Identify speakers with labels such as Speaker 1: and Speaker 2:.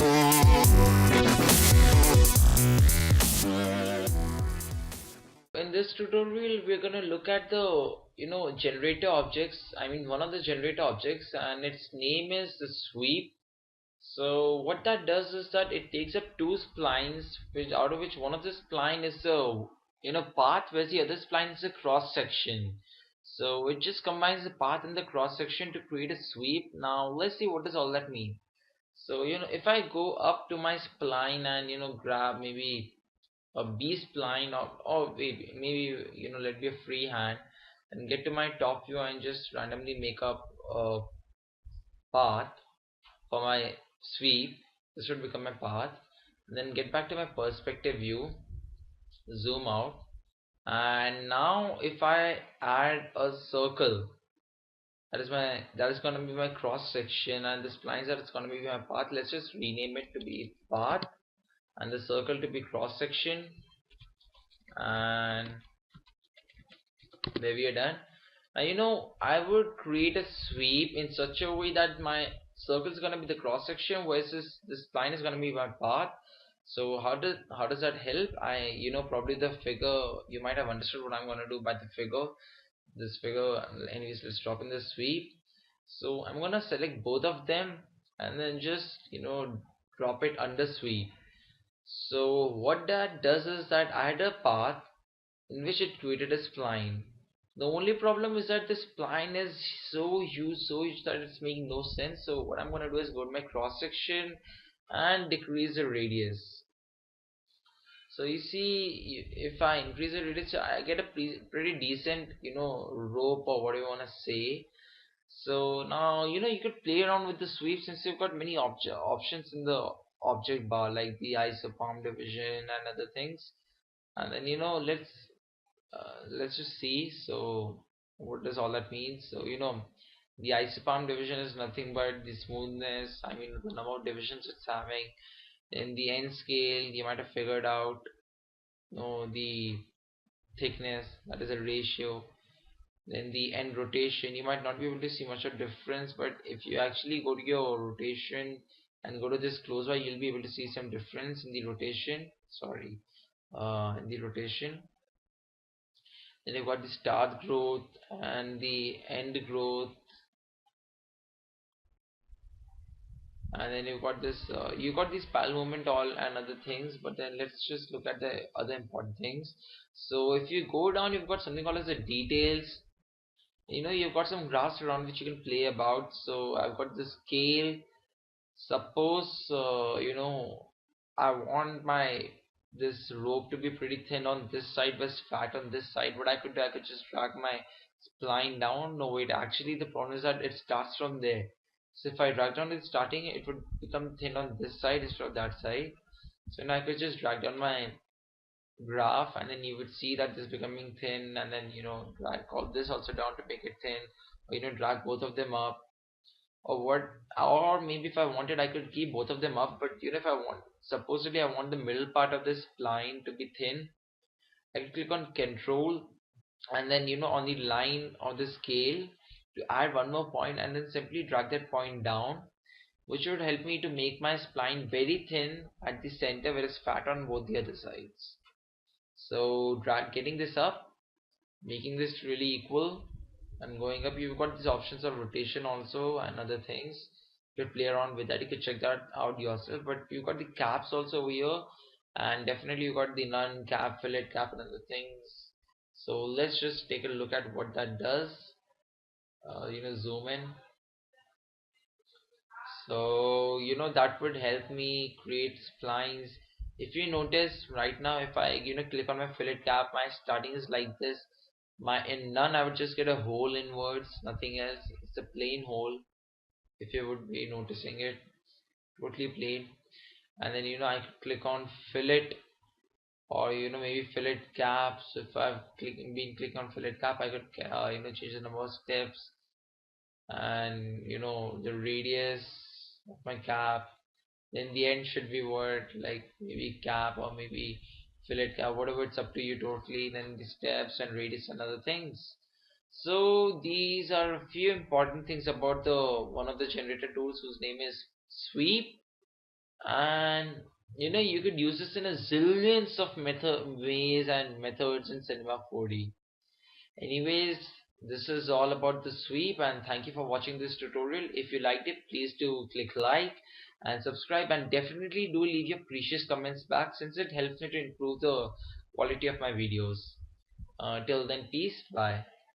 Speaker 1: In this tutorial, we're gonna look at the generator objects. I mean, one of the generator objects, and its name is the sweep. So what that does is that it takes up two splines, which out of which one of the spline is the path, whereas the other spline is a cross section. So it just combines the path and the cross section to create a sweep. Now let's see what does all that mean. So if I go up to my spline and grab maybe a B spline, or maybe let be a free hand and get to my top view and just randomly make up a path for my sweep. This should become my path. And then get back to my perspective view, zoom out, and now if I add a circle, that is going to be my cross section, and the splines that it's going to be my path. Let's just rename it to be path and the circle to be cross section, and there we are done. Now I would create a sweep in such a way that my circle is going to be the cross section, versus this spline is going to be my path. So how does that help? I probably the figure, you might have understood what I'm going to do by the figure. This figure, anyways, let's drop in the sweep. So I'm going to select both of them and then just drop it under sweep. So what that does is that I had a path in which it created a spline. The only problem is that this spline is so huge that it's making no sense. So what I'm gonna do is go to my cross section and decrease the radius. So you see, if I increase the radius, I get a pretty decent, rope or whatever you wanna say. So now you could play around with the sweep, since you've got many options in the object bar, like the isopalm division and other things. And then let's just see. So what does all that mean? So the isopalm division is nothing but the smoothness, I mean the number of divisions it's having. In the N scale, you might have figured out the thickness, that is a ratio. Then the end rotation, you might not be able to see much of difference, but if you actually go to your rotation and go to this close by, you'll be able to see some difference in the rotation. Sorry, in the rotation. Then you've got the start growth and the end growth, and then you got this pal movement all and other things. But then let's just look at the other important things. So if you go down, you've got something called as the details. You've got some graphs around which you can play about. So I've got the scale. Suppose I want my this rope to be pretty thin on this side but fat on this side. What I could do, I could just drag my spline down. No, wait, actually the problem is that it starts from there. So if I drag down it starting, it would become thin on this side instead of that side. So now I could just drag down my graph, and then you would see that this becoming thin, and then drag all this also down to make it thin, or drag both of them up, or what. Or maybe if I wanted, I could keep both of them up. But if I want, supposedly I want the middle part of this line to be thin, I can click on control, and then on the line or the scale to add one more point, and then simply drag that point down, which would help me to make my spline very thin at the center, whereas fat on both the other sides. So getting this up, making this really equal, and going up, you've got these options of rotation also and other things. You could play around with that, you could check that out yourself. But you've got the caps also over here, and definitely you got the none cap, fillet cap, and other things. So let's just take a look at what that does. Zoom in. So that would help me create splines. If you notice right now, if I click on my fillet cap, my starting is like this. My in none, I would just get a hole inwards, nothing else. It's a plain hole. If you would be noticing it, totally plain. And then I could click on fillet, or maybe fillet cap. So if I've been clicking on fillet cap, I could change the number of steps, and the radius of my cap. Then the end should be what, like maybe cap or maybe fillet cap, whatever, it's up to you totally. Then the steps and radius and other things. So these are a few important things about the one of the generator tools, whose name is sweep. And you could use this in a zillions of ways and methods in Cinema 4D. Anyways, this is all about the sweep, and thank you for watching this tutorial. If you liked it, please do click like and subscribe, and definitely do leave your precious comments back, since it helps me to improve the quality of my videos. Till then, peace, bye.